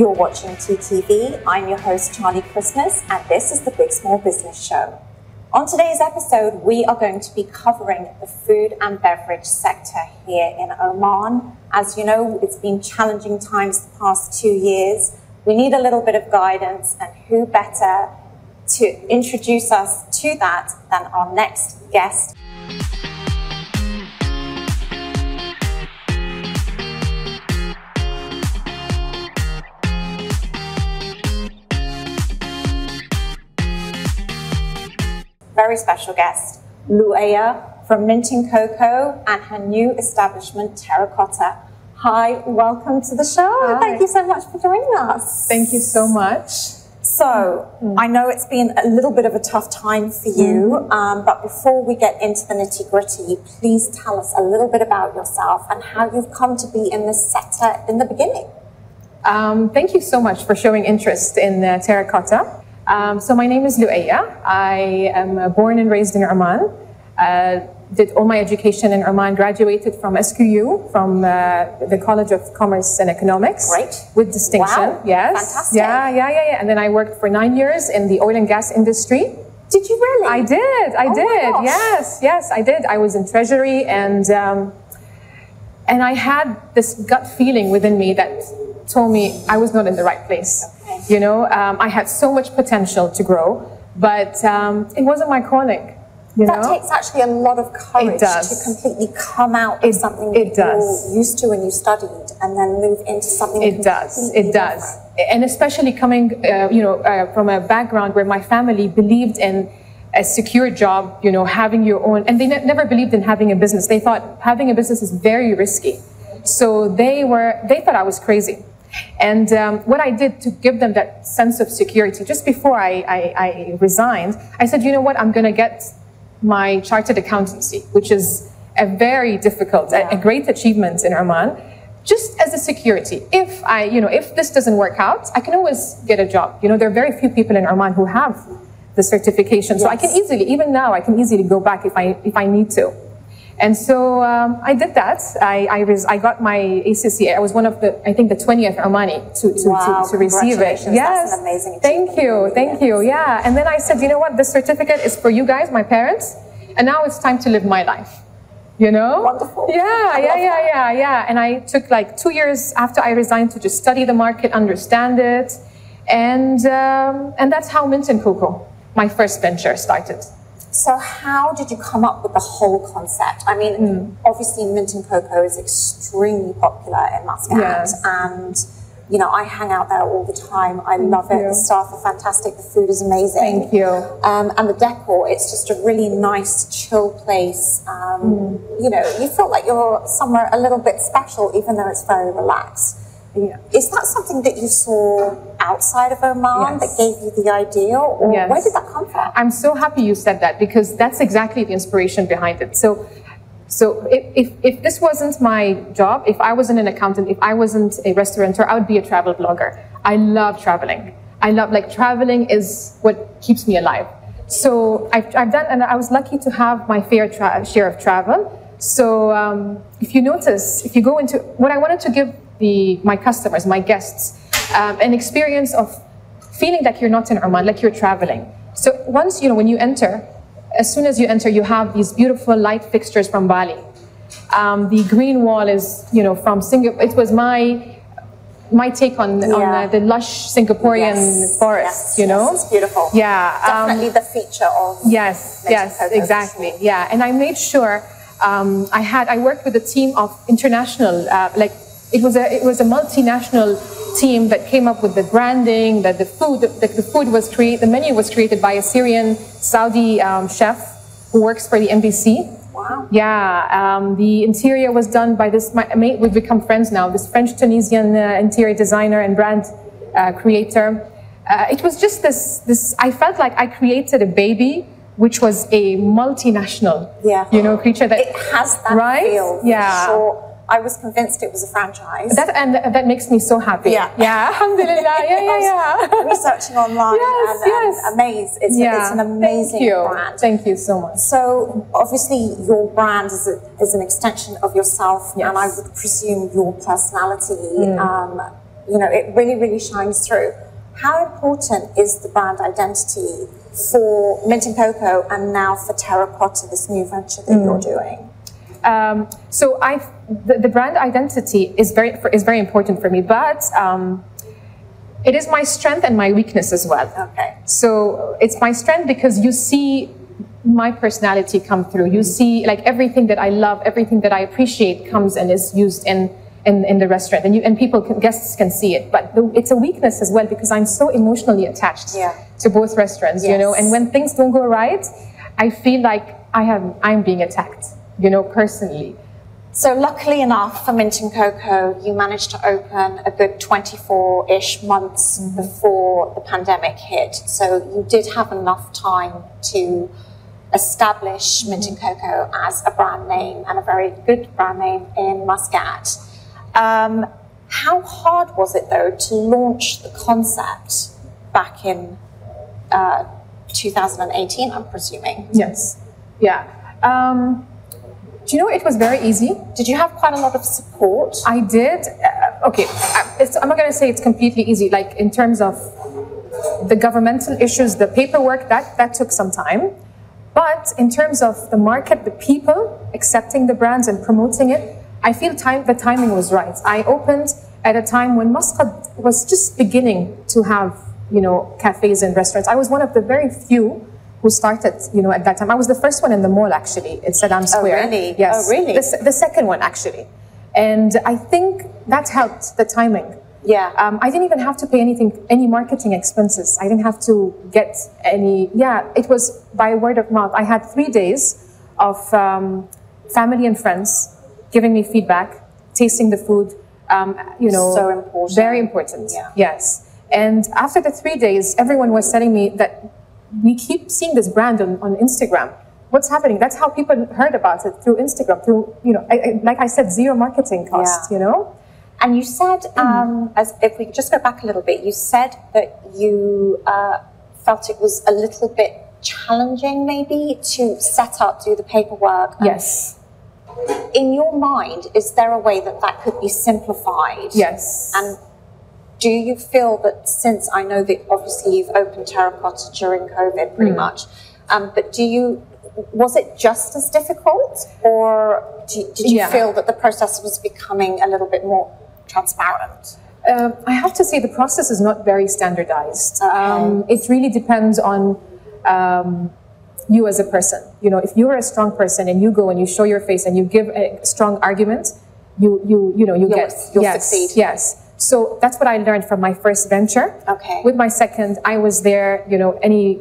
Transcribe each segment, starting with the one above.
You're watching TTV. I'm your host, Charlie Christmas, and this is the Big Small Business Show. On today's episode, we are going to be covering the food and beverage sector here in Oman. As you know, it's been challenging times the past 2 years. We need a little bit of guidance, and who better to introduce us to that than our next guest. Very special guest, Luella from Minting Coco and her new establishment, Terracotta. Hi, welcome to the show. Hi. Thank you so much for joining us. Thank you so much. So, I know it's been a little bit of a tough time for you, but before we get into the nitty-gritty, please tell us a little bit about yourself and how you've come to be in this sector in the beginning. Thank you so much for showing interest in Terracotta. So my name is Loaya. I am born and raised in Oman. Did all my education in Oman, graduated from SQU, from the College of Commerce and Economics. Great. With distinction. Wow. Yes. Fantastic. Yeah. And then I worked for 9 years in the oil and gas industry. Did you really? I did. Oh my gosh. Yes, I did. I was in treasury, and I had this gut feeling within me that told me I was not in the right place. Okay. You know, I had so much potential to grow, but it wasn't my calling. That takes actually a lot of courage to completely come out of something that you're used to and you studied, and then move into something. It does. And especially coming, from a background where my family believed in a secure job, you know, having your own, and they never believed in having a business. They thought having a business is very risky. So they thought I was crazy. And what I did to give them that sense of security, just before I resigned, I said, you know what, I'm going to get my chartered accountancy, which is a very difficult, a great achievement in Oman, just as a security. If this doesn't work out, I can always get a job. You know, there are very few people in Oman who have the certification. So I can easily, even now, I can easily go back if I need to. And so I did that. I got my ACCA. I was one of the 20th Omani to receive it. Yes, that's an amazing achievement. Thank you. Yeah. And then I said, you know what? This certificate is for you guys, my parents, and now it's time to live my life. You know? Wonderful. Yeah. And I took like 2 years after I resigned to just study the market, understand it, and that's how Minting Coco, my first venture, started. So how did you come up with the whole concept? I mean, obviously Minting Coco is extremely popular in Muscat, and you know, I hang out there all the time. I love it. The staff are fantastic. The food is amazing. Thank you. And the decor, it's just a really nice, chill place. You know, you feel like you're somewhere a little bit special, even though it's very relaxed. Yeah. Is that something that you saw outside of Oman that gave you the idea, or where did that come from? I'm so happy you said that, because that's exactly the inspiration behind it. So if this wasn't my job, if I wasn't an accountant, if I wasn't a restaurateur, I would be a travel blogger. I love traveling. Traveling is what keeps me alive. So I've done, and I was lucky to have my fair share of travel. So if you notice, if you go into, what I wanted to give my customers, my guests, an experience of feeling like you're not in Oman, like you're traveling. So once, you know, when you enter, as soon as you enter, you have these beautiful light fixtures from Bali. The green wall is, you know, from Singapore. It was my take on the lush Singaporean forest, you know. It's beautiful. Yeah. Definitely the feature of Yes, exactly. Sure. Yeah, and I made sure I worked with a team of international, it was a multinational team that came up with the branding, the menu was created by a Syrian Saudi chef who works for the NBC. Wow. Yeah, the interior was done by we've become friends now, this French-Tunisian interior designer and brand creator. It was just this, I felt like I created a baby which was a multinational, creature. It has that feel, yeah. Sure. I was convinced it was a franchise. That makes me so happy. Yeah. Alhamdulillah. Yeah. Researching online and amazed. It's an amazing brand. Thank you so much. So obviously your brand is an extension of yourself, and I would presume your personality. you know, it really, really shines through. How important is the brand identity for Mint and Coco and now for Terracotta, this new venture that you're doing? So the brand identity is very important for me, but it is my strength and my weakness as well. Okay. So it's my strength because you see my personality come through. You see like everything that I love, everything that I appreciate comes and is used in the restaurant, and guests can see it. But it's a weakness as well because I'm so emotionally attached to both restaurants, you know. And when things don't go right, I feel like I'm being attacked, you know, personally. So luckily enough for Mint and Coco, you managed to open a good 24-ish months before the pandemic hit. So you did have enough time to establish Mint and Coco as a brand name, and a very good brand name in Muscat. How hard was it, though, to launch the concept back in 2018, I'm presuming? Yes. Yeah. Do you know, it was very easy. Did you have quite a lot of support? I did. Okay, I'm not going to say it's completely easy. Like in terms of the governmental issues, the paperwork, that took some time. But in terms of the market, the people accepting the brands and promoting it, I feel the timing was right. I opened at a time when Muscat was just beginning to have, you know, cafes and restaurants. I was one of the very few who started, you know, at that time. I was the first one in the mall, actually, in Saddam Square. Oh, really? Yes. Oh, really? The second one, actually. And I think that helped, the timing. Yeah. I didn't even have to pay any marketing expenses. I didn't have to get any, it was by word of mouth. I had 3 days of family and friends giving me feedback, tasting the food, you know. So important. Very important, yeah. Yes. And after the 3 days, everyone was telling me that we keep seeing this brand on Instagram. What's happening? That's how people heard about it, through Instagram, through, you know, like I said, zero marketing costs, you know? And you said, as if we just go back a little bit, you said that you felt it was a little bit challenging, maybe, to set up, do the paperwork. Yes. In your mind, is there a way that could be simplified? Yes. And do you feel that, since I know that obviously you've opened Terracotta during COVID pretty much, but was it just as difficult, or did you feel that the process was becoming a little bit more transparent? I have to say the process is not very standardized. It really depends on you as a person. You know, if you're a strong person and you go and you show your face and you give a strong argument, you'll succeed. Yes. So that's what I learned from my first venture. Okay. With my second, I was there, you know, any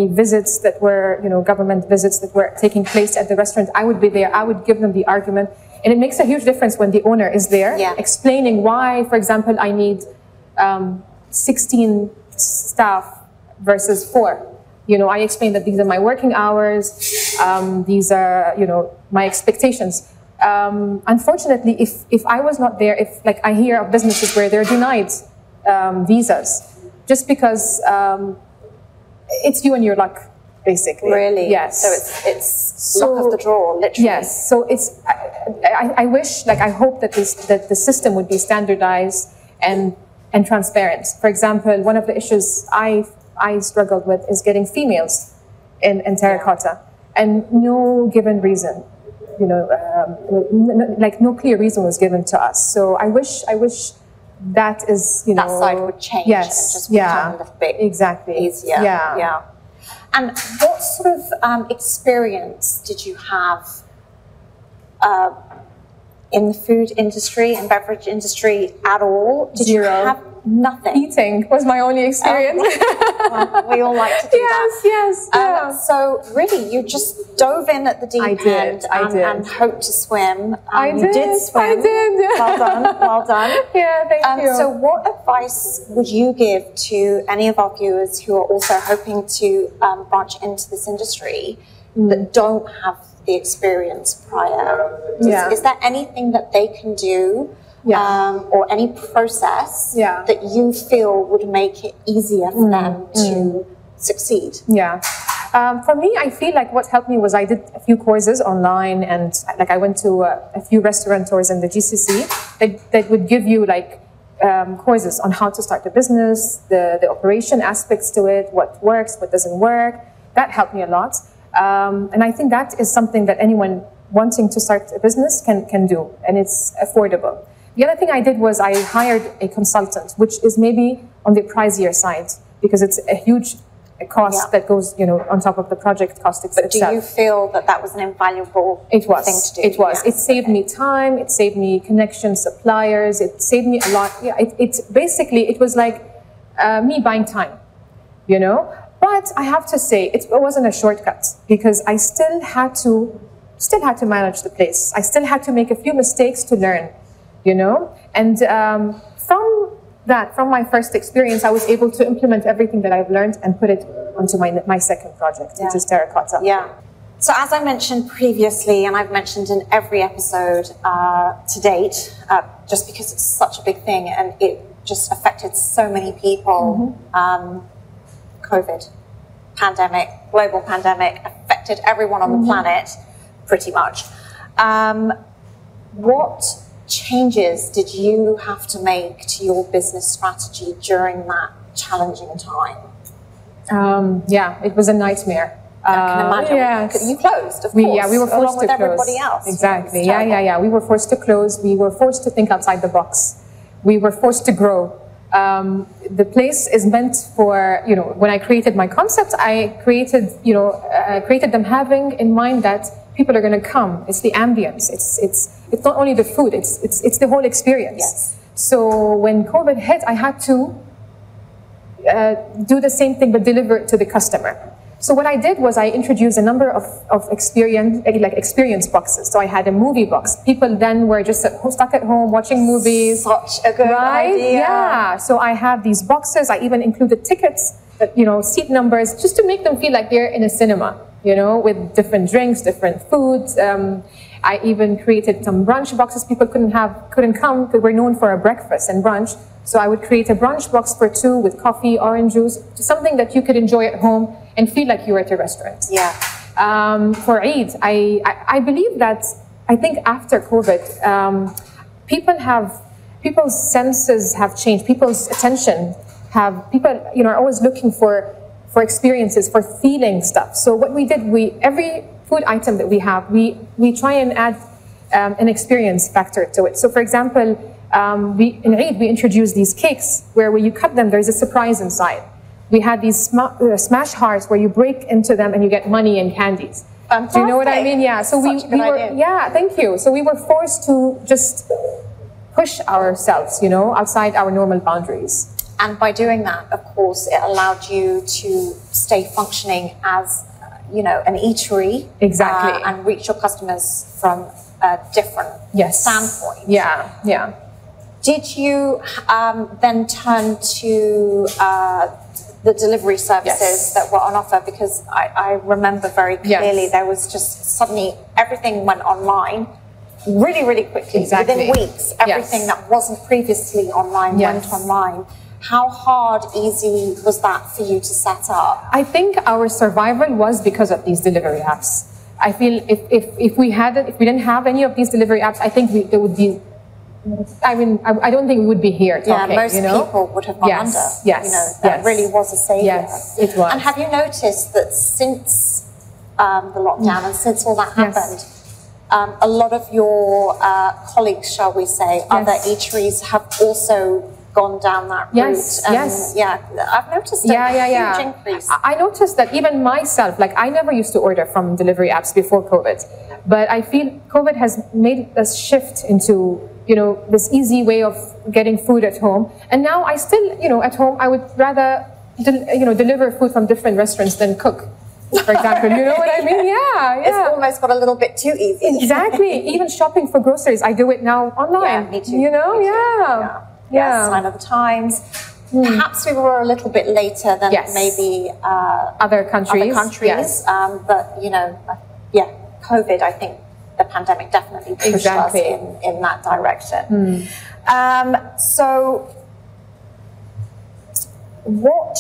visits that were, you know, government visits that were taking place at the restaurant, I would be there. I would give them the argument. And it makes a huge difference when the owner is there, explaining why, for example, I need 16 staff versus 4. You know, I explained that these are my working hours, these are, you know, my expectations. Unfortunately, if I was not there, if, like, I hear of businesses where they're denied visas just because it's you and your luck, basically. Really? Yes. So it's luck of the draw, literally. Yes. So it's, I wish, like, I hope that the system would be standardized and transparent. For example, one of the issues I struggled with is getting females in Terracotta, and no given reason, you know, like no clear reason was given to us. So I wish that is, you know, that side would change. Yes. And just become a little bit easier. Yeah. And what sort of experience did you have in the food industry and beverage industry at all? Did you have nothing? Eating was my only experience. Well, we all like to do that. Yes. So really, you just dove in at the deep end and hoped to swim. You did swim. I did. Well done. Well done. Yeah, thank you. So what advice would you give to any of our viewers who are also hoping to branch into this industry that don't have the experience prior? Is there anything that they can do, or any process that you feel would make it easier for them to succeed? Yeah. For me, I feel like what helped me was I did a few courses online, and like I went to a few restaurateurs in the GCC that would give you like courses on how to start a business, the operation aspects to it, what works, what doesn't work. That helped me a lot. And I think that is something that anyone wanting to start a business can do, and it's affordable. The other thing I did was I hired a consultant, which is maybe on the pricier side, because it's a huge cost that goes, on top of the project cost itself. But do you feel that that was an invaluable thing to do? It was. Yeah. It saved me time. It saved me connections, suppliers. It saved me a lot. Yeah. It was like me buying time, But I have to say, it wasn't a shortcut, because I still had to manage the place. I still had to make a few mistakes to learn, And from my first experience, I was able to implement everything that I've learned and put it onto my second project, which is terracotta. Yeah. So as I mentioned previously, and I've mentioned in every episode to date, just because it's such a big thing and it just affected so many people, COVID, pandemic, global pandemic, affected everyone on the planet, pretty much. What changes did you have to make to your business strategy during that challenging time? It was a nightmare. I can imagine. Yes. You closed, of course. We were forced along with to close. Everybody else. Exactly. Yeah. We were forced to close. We were forced to think outside the box. We were forced to grow. The place is meant for, when I created my concept, I created them having in mind that people are going to come. It's the ambience. It's not only the food. It's the whole experience. Yes. So when COVID hit, I had to do the same thing but deliver it to the customer. So what I did was I introduced a number of experience boxes. So I had a movie box. People then were just stuck at home watching movies. Such a good idea. Yeah. So I have these boxes. I even included tickets, seat numbers, just to make them feel like they're in a cinema, with different drinks, different foods. I even created some brunch boxes. People couldn't come because we're known for a breakfast and brunch. So I would create a brunch box for 2 with coffee, orange juice, something that you could enjoy at home and feel like you were at a restaurant. Yeah. For Eid, I believe that, I think after COVID, people's senses have changed. People's attention people are always looking for experiences, for feeling stuff. So what we did, every food item that we have, we try and add an experience factor to it. So for example, in Eid, we introduced these cakes where when you cut them, there's a surprise inside. We had these smash hearts where you break into them and you get money and candies. Fantastic. Do you know what I mean? Yeah. So we were, yeah, thank you. So we were forced to just push ourselves, outside our normal boundaries. And by doing that, of course, it allowed you to stay functioning as, an eatery. Exactly. And reach your customers from a different standpoint. Yeah. Did you then turn to the delivery services that were on offer? Because I remember very clearly there was just suddenly everything went online really, really quickly. Exactly. Within weeks, everything that wasn't previously online went online. How hard, easy was that for you to set up? I think our survival was because of these delivery apps. I feel if we didn't have any of these delivery apps, I think there would be. I don't think we would be here talking. Yeah, most people would have gone under. Yes, that really was a savior. Yes, it was. And have you noticed that since the lockdown and since all that happened, a lot of your colleagues, shall we say, other eateries have also gone down that route? Yeah, I've noticed a huge increase. I noticed that even myself, I never used to order from delivery apps before COVID, but I feel COVID has made us shift into this easy way of getting food at home. And now I still, at home, I would rather, deliver food from different restaurants than cook, for example. You know what I mean? Yeah. It's almost got a little bit too easy. Exactly. Even shopping for groceries, I do it now online. Yeah, me too. Yeah. Sign of the times. Perhaps we were a little bit later than maybe other countries. Yes. But, COVID, I think, the pandemic definitely pushed us in that direction. So what,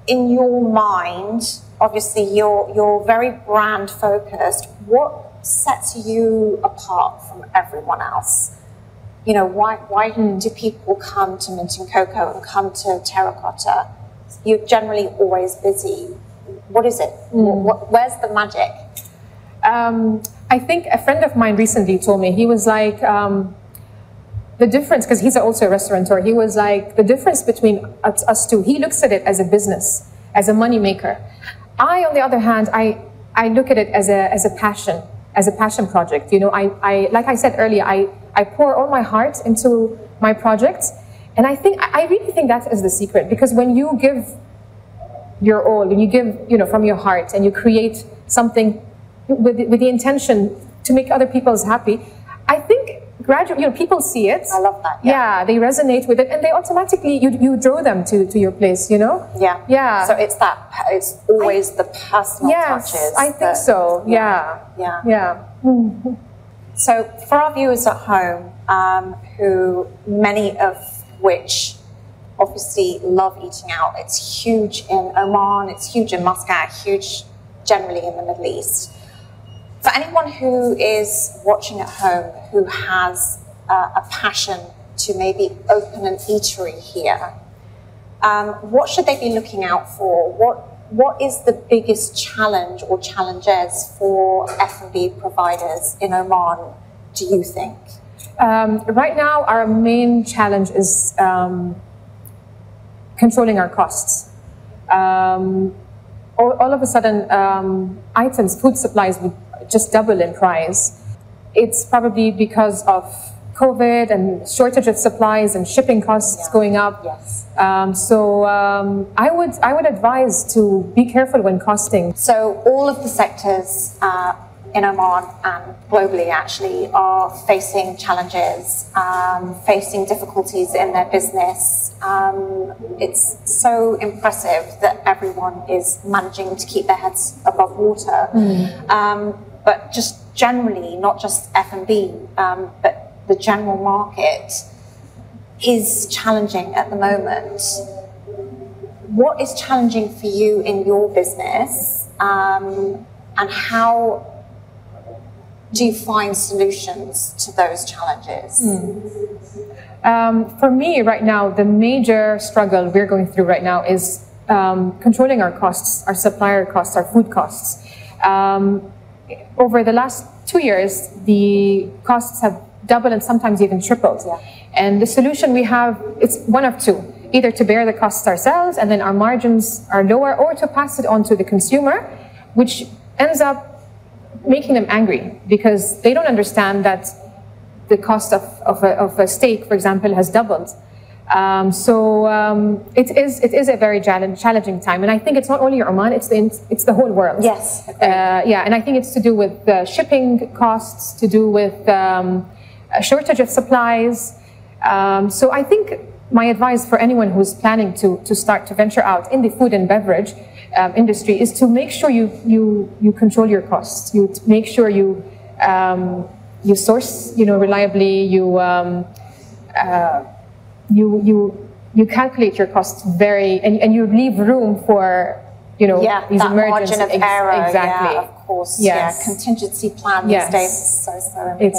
in your mind, obviously you're very brand focused, what sets you apart from everyone else? You know, why do people come to Mint and Coco and come to Terracotta? You're generally always busy. What is it? Where's the magic? I think a friend of mine recently told me, he was like, the difference, because he's also a restaurateur, he was like, the difference between us two, he looks at it as a business, as a money maker. I, on the other hand, I look at it as a passion project. You know, I like I said earlier, I pour all my heart into my projects, and I really think that is the secret, because when you give your all, and you give, you know, from your heart, and you create something with the intention to make other people happy, I think gradually, you know, people see it. I love that. Yeah, they resonate with it, and they automatically, you draw them to your place, you know? Yeah. Yeah. So it's always the personal touches. I think so. Yeah. Yeah. Yeah. So for our viewers at home, who many of which obviously love eating out, it's huge in Oman, it's huge in Muscat, huge generally in the Middle East. For anyone who is watching at home who has a passion to maybe open an eatery here, what should they be looking out for? What is the biggest challenge or challenges for F&B providers in Oman, do you think? Right now, our main challenge is controlling our costs. All of a sudden, items, food supplies would just double in price. It's probably because of COVID and shortage of supplies and shipping costs going up. Yes. I would advise to be careful when costing. So all of the sectors in Oman and globally actually are facing challenges, facing difficulties in their business. It's so impressive that everyone is managing to keep their heads above water. But just generally, not just F&B, but the general market is challenging at the moment. What is challenging for you in your business, and how do you find solutions to those challenges? For me right now, the major struggle we're going through right now is controlling our costs, our supplier costs, our food costs. Over the last 2 years, the costs have doubled and sometimes even tripled. Yeah. And the solution we have, it's one of two: either to bear the costs ourselves and then our margins are lower, or to pass it on to the consumer, which ends up making them angry because they don't understand that the cost of a steak, for example, has doubled. It is a very challenging time, and I think it's not only Oman; it's the whole world. Yes. Yeah, and I think it's to do with shipping costs, to do with a shortage of supplies. So I think my advice for anyone who's planning to start to venture out in the food and beverage industry is to make sure you control your costs. You make sure you source, reliably. You calculate your costs and you leave room for these emergencies. Margin of error. Exactly. Yeah, of course. Yes. Yeah, contingency plan these days is so important. It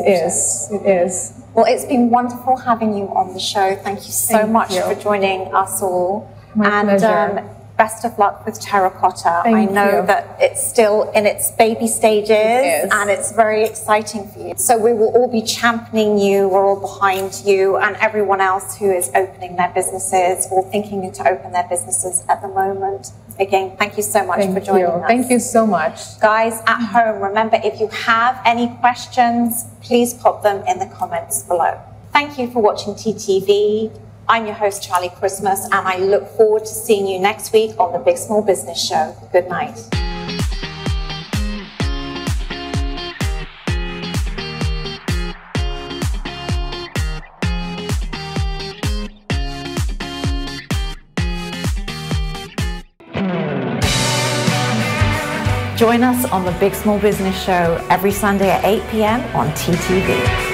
is. Well, it's been wonderful having you on the show. Thank you so much for joining us all. My pleasure. Best of luck with Terracotta. Thank I know you. that it's still in its baby stages and it's very exciting for you. So we will all be championing you, we're all behind you, and everyone else who is opening their businesses or thinking to open their businesses at the moment. Again, thank you so much for joining us. Thank you so much. Guys at home, remember, if you have any questions, please pop them in the comments below. Thank you for watching TTV. I'm your host, Charlie Christmas, and I look forward to seeing you next week on the Big Small Business Show. Good night. Join us on the Big Small Business Show every Sunday at 8 p.m. on TTV.